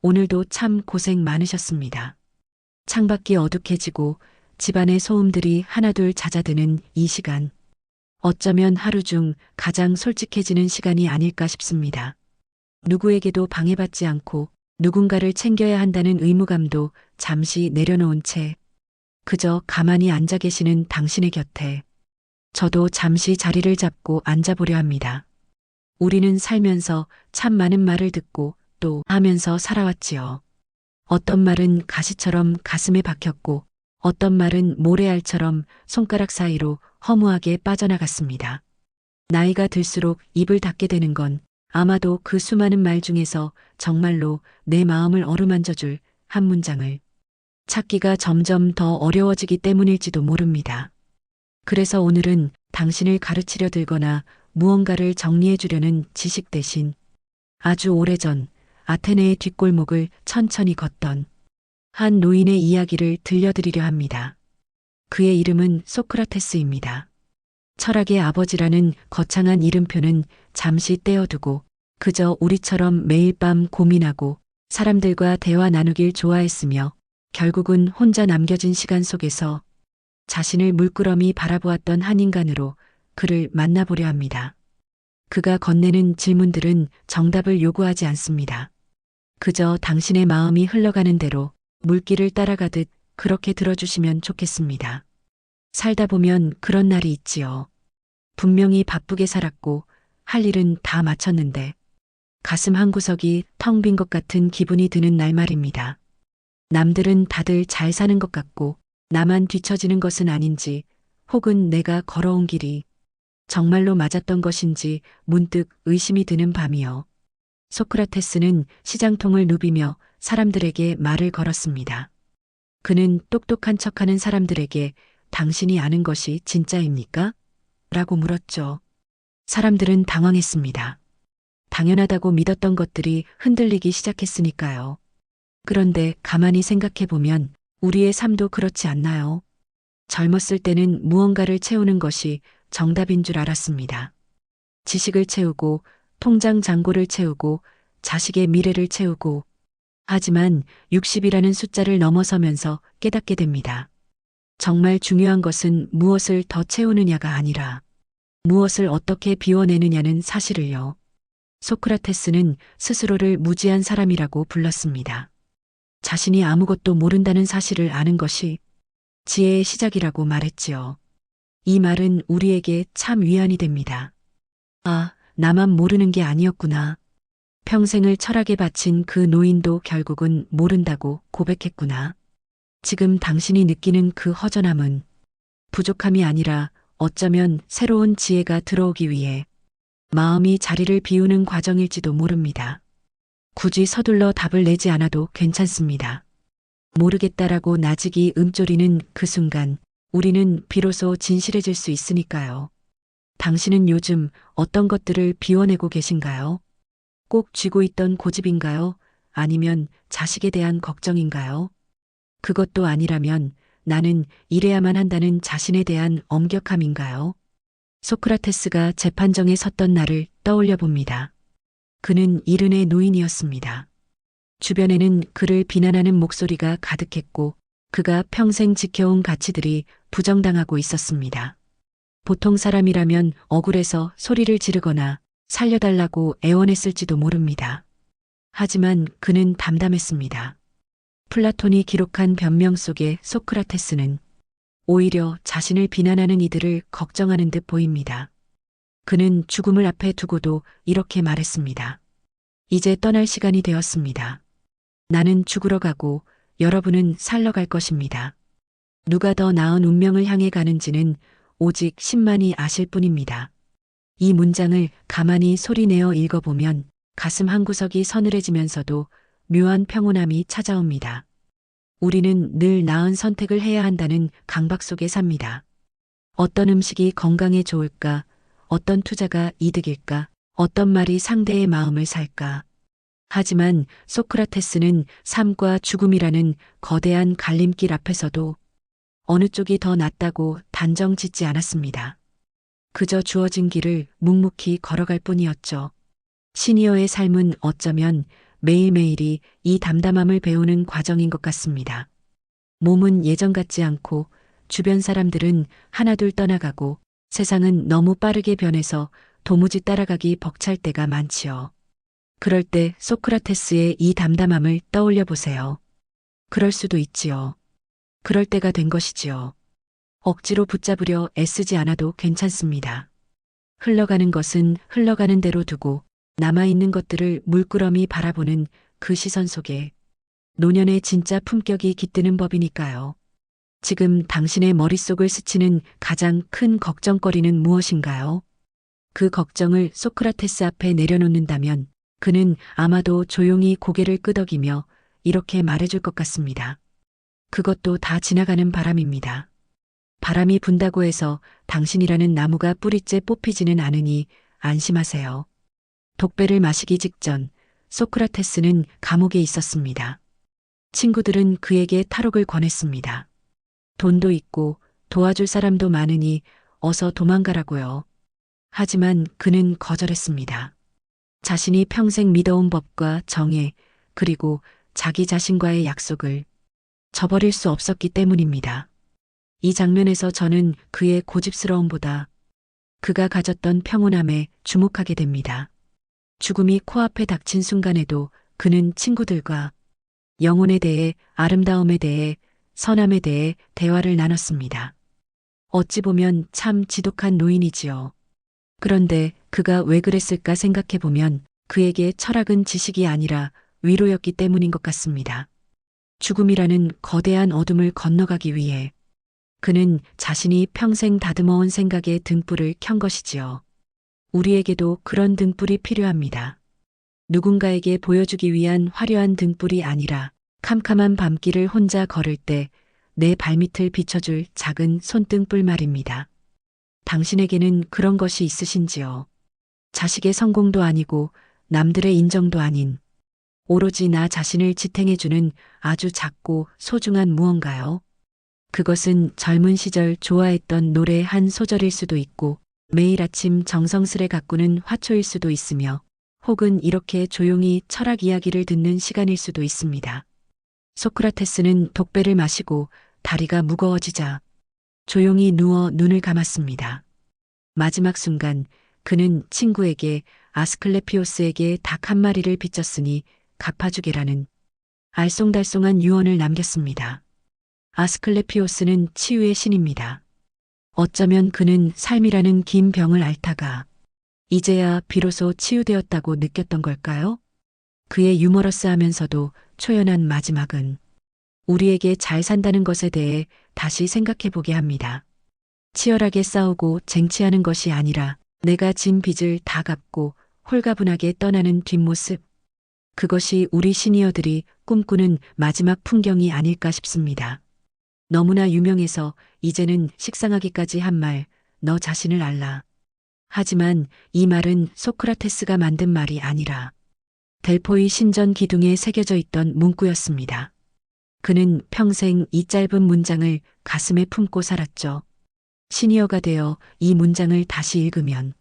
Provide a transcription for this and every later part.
오늘도 참 고생 많으셨습니다. 창밖이 어둑해지고 집안의 소음들이 하나둘 잦아드는 이 시간. 어쩌면 하루 중 가장 솔직해지는 시간이 아닐까 싶습니다. 누구에게도 방해받지 않고 누군가를 챙겨야 한다는 의무감도 잠시 내려놓은 채 그저 가만히 앉아 계시는 당신의 곁에 저도 잠시 자리를 잡고 앉아보려 합니다. 우리는 살면서 참 많은 말을 듣고 또 하면서 살아왔지요. 어떤 말은 가시처럼 가슴에 박혔고 어떤 말은 모래알처럼 손가락 사이로 허무하게 빠져나갔습니다. 나이가 들수록 입을 닫게 되는 건 아마도 그 수많은 말 중에서 정말로 내 마음을 어루만져줄 한 문장을 찾기가 점점 더 어려워지기 때문일지도 모릅니다. 그래서 오늘은 당신을 가르치려 들거나 무언가를 정리해 주려는 지식 대신 아주 오래전 아테네의 뒷골목을 천천히 걷던 한 노인의 이야기를 들려드리려 합니다. 그의 이름은 소크라테스입니다. 철학의 아버지라는 거창한 이름표는 잠시 떼어두고 그저 우리처럼 매일 밤 고민하고 사람들과 대화 나누길 좋아했으며 결국은 혼자 남겨진 시간 속에서 자신을 물끄러미 바라보았던 한 인간으로 그를 만나보려 합니다. 그가 건네는 질문들은 정답을 요구하지 않습니다. 그저 당신의 마음이 흘러가는 대로 물길을 따라가듯 그렇게 들어주시면 좋겠습니다. 살다 보면 그런 날이 있지요. 분명히 바쁘게 살았고 할 일은 다 마쳤는데 가슴 한구석이 텅 빈 것 같은 기분이 드는 날 말입니다. 남들은 다들 잘 사는 것 같고 나만 뒤처지는 것은 아닌지 혹은 내가 걸어온 길이 정말로 맞았던 것인지 문득 의심이 드는 밤이요. 소크라테스는 시장통을 누비며 사람들에게 말을 걸었습니다. 그는 똑똑한 척하는 사람들에게 당신이 아는 것이 진짜입니까? 라고 물었죠. 사람들은 당황했습니다. 당연하다고 믿었던 것들이 흔들리기 시작했으니까요. 그런데 가만히 생각해보면 우리의 삶도 그렇지 않나요? 젊었을 때는 무언가를 채우는 것이 정답인 줄 알았습니다. 지식을 채우고 통장 잔고를 채우고 자식의 미래를 채우고 하지만 60이라는 숫자를 넘어서면서 깨닫게 됩니다. 정말 중요한 것은 무엇을 더 채우느냐가 아니라 무엇을 어떻게 비워내느냐는 사실을요. 소크라테스는 스스로를 무지한 사람이라고 불렀습니다. 자신이 아무것도 모른다는 사실을 아는 것이 지혜의 시작이라고 말했지요. 이 말은 우리에게 참 위안이 됩니다. 아, 나만 모르는 게 아니었구나. 평생을 철학에 바친 그 노인도 결국은 모른다고 고백했구나. 지금 당신이 느끼는 그 허전함은 부족함이 아니라 어쩌면 새로운 지혜가 들어오기 위해 마음이 자리를 비우는 과정일지도 모릅니다. 굳이 서둘러 답을 내지 않아도 괜찮습니다. 모르겠다라고 나직이 움조리는 그 순간 우리는 비로소 진실해질 수 있으니까요. 당신은 요즘 어떤 것들을 비워내고 계신가요? 꼭 쥐고 있던 고집인가요? 아니면 자식에 대한 걱정인가요? 그것도 아니라면 나는 이래야만 한다는 자신에 대한 엄격함인가요? 소크라테스가 재판정에 섰던 날을 떠올려 봅니다. 그는 이른의 노인이었습니다. 주변에는 그를 비난하는 목소리가 가득했고 그가 평생 지켜온 가치들이 부정당하고 있었습니다. 보통 사람이라면 억울해서 소리를 지르거나 살려달라고 애원했을지도 모릅니다. 하지만 그는 담담했습니다. 플라톤이 기록한 변명 속에 소크라테스는 오히려 자신을 비난하는 이들을 걱정하는 듯 보입니다. 그는 죽음을 앞에 두고도 이렇게 말했습니다. 이제 떠날 시간이 되었습니다. 나는 죽으러 가고 여러분은 살러 갈 것입니다. 누가 더 나은 운명을 향해 가는지는 오직 신만이 아실 뿐입니다. 이 문장을 가만히 소리내어 읽어보면 가슴 한구석이 서늘해지면서도 묘한 평온함이 찾아옵니다. 우리는 늘 나은 선택을 해야 한다는 강박 속에 삽니다. 어떤 음식이 건강에 좋을까? 어떤 투자가 이득일까? 어떤 말이 상대의 마음을 살까? 하지만 소크라테스는 삶과 죽음이라는 거대한 갈림길 앞에서도 어느 쪽이 더 낫다고 단정 짓지 않았습니다. 그저 주어진 길을 묵묵히 걸어갈 뿐이었죠. 시니어의 삶은 어쩌면 매일매일이 이 담담함을 배우는 과정인 것 같습니다. 몸은 예전 같지 않고 주변 사람들은 하나둘 떠나가고 세상은 너무 빠르게 변해서 도무지 따라가기 벅찰 때가 많지요. 그럴 때 소크라테스의 이 담담함을 떠올려 보세요. 그럴 수도 있지요. 그럴 때가 된 것이지요. 억지로 붙잡으려 애쓰지 않아도 괜찮습니다. 흘러가는 것은 흘러가는 대로 두고 남아있는 것들을 물끄러미 바라보는 그 시선 속에 노년의 진짜 품격이 깃드는 법이니까요. 지금 당신의 머릿속을 스치는 가장 큰 걱정거리는 무엇인가요? 그 걱정을 소크라테스 앞에 내려놓는다면 그는 아마도 조용히 고개를 끄덕이며 이렇게 말해줄 것 같습니다. 그것도 다 지나가는 바람입니다. 바람이 분다고 해서 당신이라는 나무가 뿌리째 뽑히지는 않으니 안심하세요. 독배를 마시기 직전 소크라테스는 감옥에 있었습니다. 친구들은 그에게 탈옥을 권했습니다. 돈도 있고 도와줄 사람도 많으니 어서 도망가라고요. 하지만 그는 거절했습니다. 자신이 평생 믿어온 법과 정예, 그리고 자기 자신과의 약속을 저버릴 수 없었기 때문입니다. 이 장면에서 저는 그의 고집스러움보다 그가 가졌던 평온함에 주목하게 됩니다. 죽음이 코앞에 닥친 순간에도 그는 친구들과 영혼에 대해, 아름다움에 대해, 선함에 대해 대화를 나눴습니다. 어찌 보면 참 지독한 노인이지요. 그런데 그가 왜 그랬을까 생각해 보면 그에게 철학은 지식이 아니라 위로였기 때문인 것 같습니다. 죽음이라는 거대한 어둠을 건너가기 위해 그는 자신이 평생 다듬어온 생각의 등불을 켠 것이지요. 우리에게도 그런 등불이 필요합니다. 누군가에게 보여주기 위한 화려한 등불이 아니라 캄캄한 밤길을 혼자 걸을 때 내 발밑을 비춰줄 작은 손등불 말입니다. 당신에게는 그런 것이 있으신지요? 자식의 성공도 아니고 남들의 인정도 아닌 오로지 나 자신을 지탱해주는 아주 작고 소중한 무언가요? 그것은 젊은 시절 좋아했던 노래 한 소절일 수도 있고 매일 아침 정성스레 가꾸는 화초일 수도 있으며 혹은 이렇게 조용히 철학 이야기를 듣는 시간일 수도 있습니다. 소크라테스는 독배를 마시고 다리가 무거워지자 조용히 누워 눈을 감았습니다. 마지막 순간 그는 친구에게 아스클레피오스에게 닭 한 마리를 빚졌으니 갚아주게라는 알쏭달쏭한 유언을 남겼습니다. 아스클레피오스는 치유의 신입니다. 어쩌면 그는 삶이라는 긴 병을 앓다가 이제야 비로소 치유되었다고 느꼈던 걸까요? 그의 유머러스하면서도 초연한 마지막은 우리에게 잘 산다는 것에 대해 다시 생각해보게 합니다. 치열하게 싸우고 쟁취하는 것이 아니라 내가 진 빚을 다 갚고 홀가분하게 떠나는 뒷모습. 그것이 우리 시니어들이 꿈꾸는 마지막 풍경이 아닐까 싶습니다. 너무나 유명해서 이제는 식상하기까지 한 말, 너 자신을 알라. 하지만 이 말은 소크라테스가 만든 말이 아니라 델포이 신전 기둥에 새겨져 있던 문구였습니다. 그는 평생 이 짧은 문장을 가슴에 품고 살았죠. 시니어가 되어 이 문장을 다시 읽으면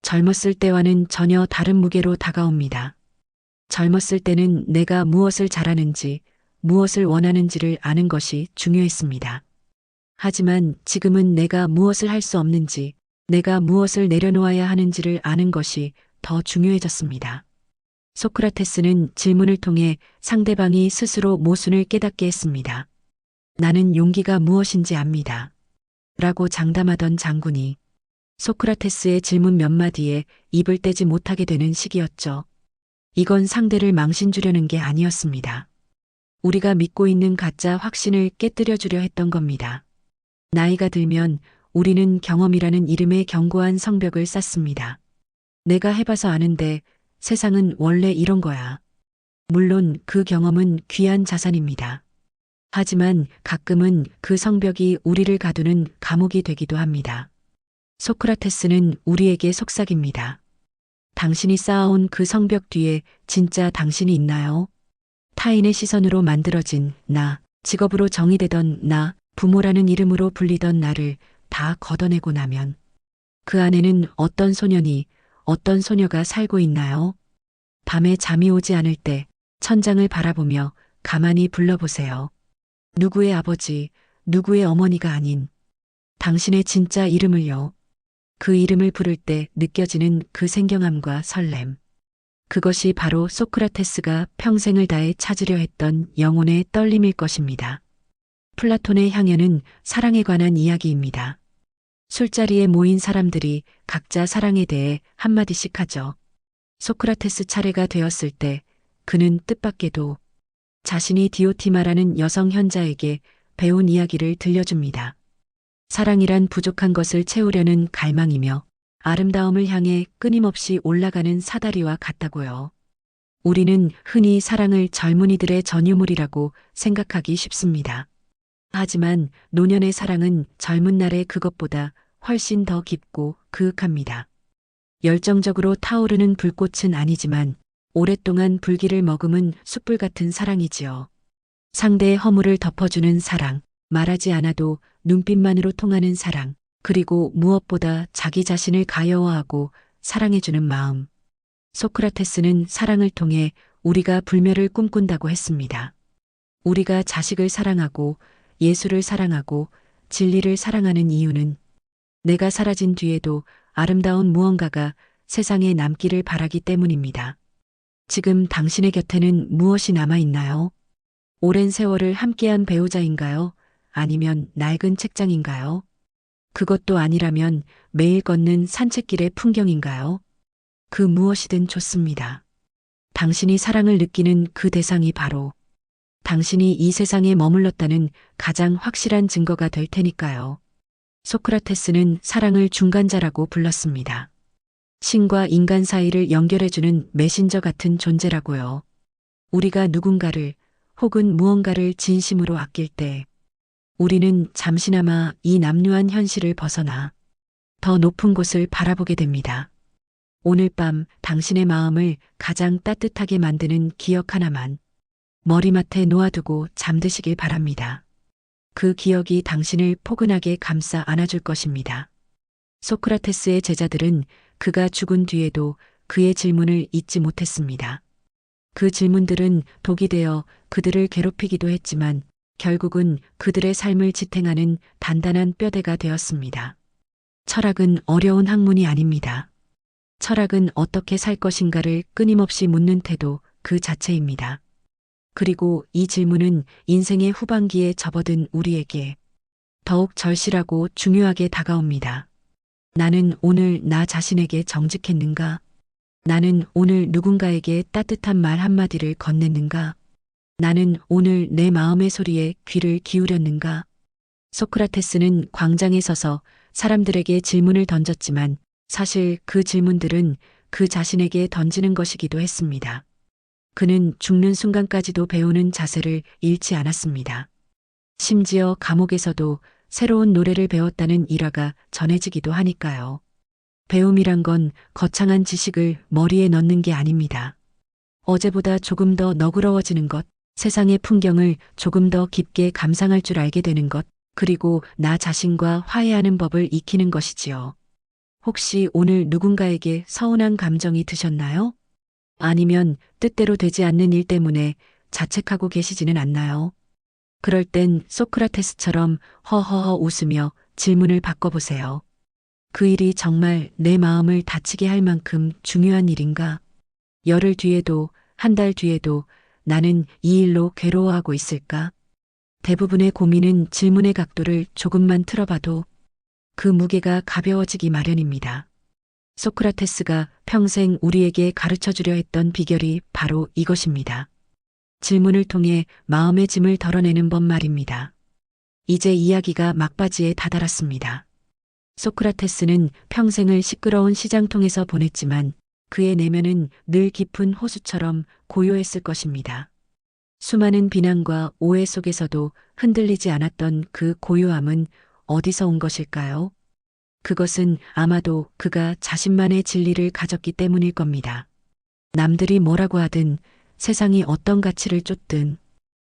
젊었을 때와는 전혀 다른 무게로 다가옵니다. 젊었을 때는 내가 무엇을 잘하는지, 무엇을 원하는지를 아는 것이 중요했습니다. 하지만 지금은 내가 무엇을 할 수 없는지, 내가 무엇을 내려놓아야 하는지를 아는 것이 더 중요해졌습니다. 소크라테스는 질문을 통해 상대방이 스스로 모순을 깨닫게 했습니다. 나는 용기가 무엇인지 압니다. 라고 장담하던 장군이 소크라테스의 질문 몇 마디에 입을 떼지 못하게 되는 시기였죠. 이건 상대를 망신주려는 게 아니었습니다. 우리가 믿고 있는 가짜 확신을 깨뜨려 주려 했던 겁니다. 나이가 들면 우리는 경험이라는 이름의 견고한 성벽을 쌓습니다. 내가 해봐서 아는데 세상은 원래 이런 거야. 물론 그 경험은 귀한 자산입니다. 하지만 가끔은 그 성벽이 우리를 가두는 감옥이 되기도 합니다. 소크라테스는 우리에게 속삭입니다. 당신이 쌓아온 그 성벽 뒤에 진짜 당신이 있나요? 타인의 시선으로 만들어진 나, 직업으로 정의되던 나, 부모라는 이름으로 불리던 나를 다 걷어내고 나면 그 안에는 어떤 소년이, 어떤 소녀가 살고 있나요? 밤에 잠이 오지 않을 때 천장을 바라보며 가만히 불러보세요. 누구의 아버지, 누구의 어머니가 아닌 당신의 진짜 이름을요. 그 이름을 부를 때 느껴지는 그 생경함과 설렘. 그것이 바로 소크라테스가 평생을 다해 찾으려 했던 영혼의 떨림일 것입니다. 플라톤의 향연은 사랑에 관한 이야기입니다. 술자리에 모인 사람들이 각자 사랑에 대해 한마디씩 하죠. 소크라테스 차례가 되었을 때 그는 뜻밖에도 자신이 디오티마라는 여성 현자에게 배운 이야기를 들려줍니다. 사랑이란 부족한 것을 채우려는 갈망이며 아름다움을 향해 끊임없이 올라가는 사다리와 같다고요. 우리는 흔히 사랑을 젊은이들의 전유물이라고 생각하기 쉽습니다. 하지만 노년의 사랑은 젊은 날의 그것보다 훨씬 더 깊고 그윽합니다. 열정적으로 타오르는 불꽃은 아니지만 오랫동안 불길을 머금은 숯불 같은 사랑이지요. 상대의 허물을 덮어주는 사랑, 말하지 않아도 눈빛만으로 통하는 사랑, 그리고 무엇보다 자기 자신을 가여워하고 사랑해주는 마음. 소크라테스는 사랑을 통해 우리가 불멸을 꿈꾼다고 했습니다. 우리가 자식을 사랑하고 예술을 사랑하고 진리를 사랑하는 이유는 내가 사라진 뒤에도 아름다운 무언가가 세상에 남기를 바라기 때문입니다. 지금 당신의 곁에는 무엇이 남아있나요? 오랜 세월을 함께한 배우자인가요? 아니면 낡은 책장인가요? 그것도 아니라면 매일 걷는 산책길의 풍경인가요? 그 무엇이든 좋습니다. 당신이 사랑을 느끼는 그 대상이 바로 당신이 이 세상에 머물렀다는 가장 확실한 증거가 될 테니까요. 소크라테스는 사랑을 중간자라고 불렀습니다. 신과 인간 사이를 연결해주는 메신저 같은 존재라고요. 우리가 누군가를 혹은 무언가를 진심으로 아낄 때 우리는 잠시나마 이 남루한 현실을 벗어나 더 높은 곳을 바라보게 됩니다. 오늘 밤 당신의 마음을 가장 따뜻하게 만드는 기억 하나만 머리맡에 놓아두고 잠드시길 바랍니다. 그 기억이 당신을 포근하게 감싸 안아줄 것입니다. 소크라테스의 제자들은 그가 죽은 뒤에도 그의 질문을 잊지 못했습니다. 그 질문들은 독이 되어 그들을 괴롭히기도 했지만 결국은 그들의 삶을 지탱하는 단단한 뼈대가 되었습니다. 철학은 어려운 학문이 아닙니다. 철학은 어떻게 살 것인가를 끊임없이 묻는 태도 그 자체입니다. 그리고 이 질문은 인생의 후반기에 접어든 우리에게 더욱 절실하고 중요하게 다가옵니다. 나는 오늘 나 자신에게 정직했는가? 나는 오늘 누군가에게 따뜻한 말 한마디를 건넸는가? 나는 오늘 내 마음의 소리에 귀를 기울였는가? 소크라테스는 광장에 서서 사람들에게 질문을 던졌지만 사실 그 질문들은 그 자신에게 던지는 것이기도 했습니다. 그는 죽는 순간까지도 배우는 자세를 잃지 않았습니다. 심지어 감옥에서도 새로운 노래를 배웠다는 일화가 전해지기도 하니까요. 배움이란 건 거창한 지식을 머리에 넣는 게 아닙니다. 어제보다 조금 더 너그러워지는 것, 세상의 풍경을 조금 더 깊게 감상할 줄 알게 되는 것, 그리고 나 자신과 화해하는 법을 익히는 것이지요. 혹시 오늘 누군가에게 서운한 감정이 드셨나요? 아니면 뜻대로 되지 않는 일 때문에 자책하고 계시지는 않나요? 그럴 땐 소크라테스처럼 허허허 웃으며 질문을 바꿔보세요. 그 일이 정말 내 마음을 다치게 할 만큼 중요한 일인가? 열흘 뒤에도, 한 달 뒤에도 나는 이 일로 괴로워하고 있을까? 대부분의 고민은 질문의 각도를 조금만 틀어봐도 그 무게가 가벼워지기 마련입니다. 소크라테스가 평생 우리에게 가르쳐 주려 했던 비결이 바로 이것입니다. 질문을 통해 마음의 짐을 덜어내는 법 말입니다. 이제 이야기가 막바지에 다다랐습니다. 소크라테스는 평생을 시끄러운 시장통에서 보냈지만 그의 내면은 늘 깊은 호수처럼 고요했을 것입니다. 수많은 비난과 오해 속에서도 흔들리지 않았던 그 고요함은 어디서 온 것일까요? 그것은 아마도 그가 자신만의 진리를 가졌기 때문일 겁니다. 남들이 뭐라고 하든 세상이 어떤 가치를 쫓든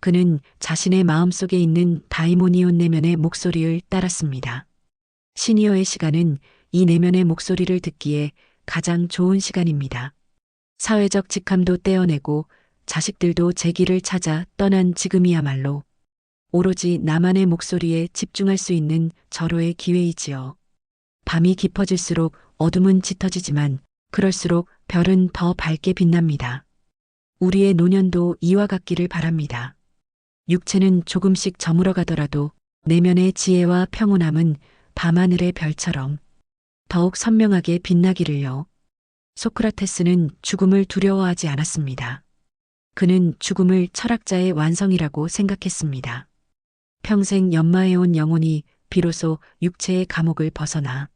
그는 자신의 마음속에 있는 다이모니온 내면의 목소리를 따랐습니다. 시니어의 시간은 이 내면의 목소리를 듣기에 가장 좋은 시간입니다. 사회적 직함도 떼어내고 자식들도 제 길을 찾아 떠난 지금이야말로 오로지 나만의 목소리에 집중할 수 있는 절호의 기회이지요. 밤이 깊어질수록 어둠은 짙어지지만 그럴수록 별은 더 밝게 빛납니다. 우리의 노년도 이와 같기를 바랍니다. 육체는 조금씩 저물어 가더라도 내면의 지혜와 평온함은 밤하늘의 별처럼 더욱 선명하게 빛나기를요. 소크라테스는 죽음을 두려워하지 않았습니다. 그는 죽음을 철학자의 완성이라고 생각했습니다. 평생 연마해온 영혼이 비로소 육체의 감옥을 벗어나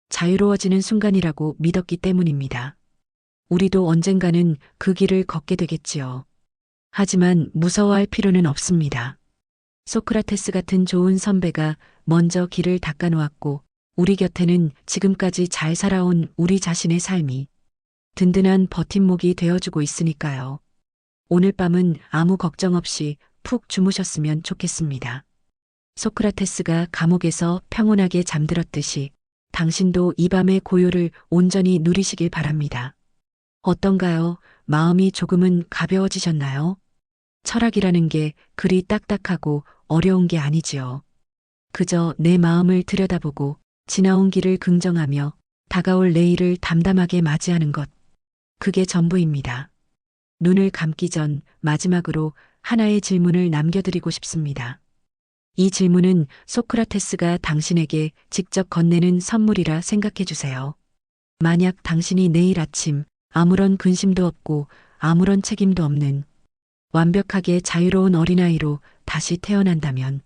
자유로워지는 순간이라고 믿었기 때문입니다. 우리도 언젠가는 그 길을 걷게 되겠지요. 하지만 무서워할 필요는 없습니다. 소크라테스 같은 좋은 선배가 먼저 길을 닦아놓았고 우리 곁에는 지금까지 잘 살아온 우리 자신의 삶이 든든한 버팀목이 되어주고 있으니까요. 오늘 밤은 아무 걱정 없이 푹 주무셨으면 좋겠습니다. 소크라테스가 감옥에서 평온하게 잠들었듯이 당신도 이 밤의 고요를 온전히 누리시길 바랍니다. 어떤가요? 마음이 조금은 가벼워지셨나요? 철학이라는 게 그리 딱딱하고 어려운 게 아니지요. 그저 내 마음을 들여다보고 지나온 길을 긍정하며 다가올 내일을 담담하게 맞이하는 것. 그게 전부입니다. 눈을 감기 전 마지막으로 하나의 질문을 남겨드리고 싶습니다. 이 질문은 소크라테스가 당신에게 직접 건네는 선물이라 생각해 주세요. 만약 당신이 내일 아침 아무런 근심도 없고 아무런 책임도 없는 완벽하게 자유로운 어린아이로 다시 태어난다면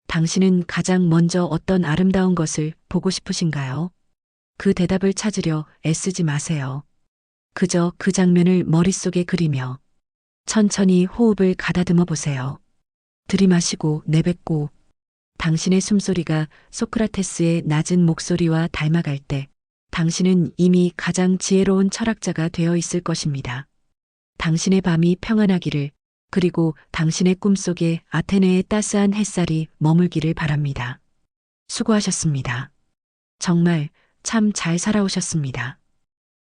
당신은 가장 먼저 어떤 아름다운 것을 보고 싶으신가요? 그 대답을 찾으려 애쓰지 마세요. 그저 그 장면을 머릿속에 그리며 천천히 호흡을 가다듬어 보세요. 들이마시고 내뱉고 당신의 숨소리가 소크라테스의 낮은 목소리와 닮아갈 때 당신은 이미 가장 지혜로운 철학자가 되어 있을 것입니다. 당신의 밤이 평안하기를 그리고 당신의 꿈속에 아테네의 따스한 햇살이 머물기를 바랍니다. 수고하셨습니다. 정말 참 잘 살아오셨습니다.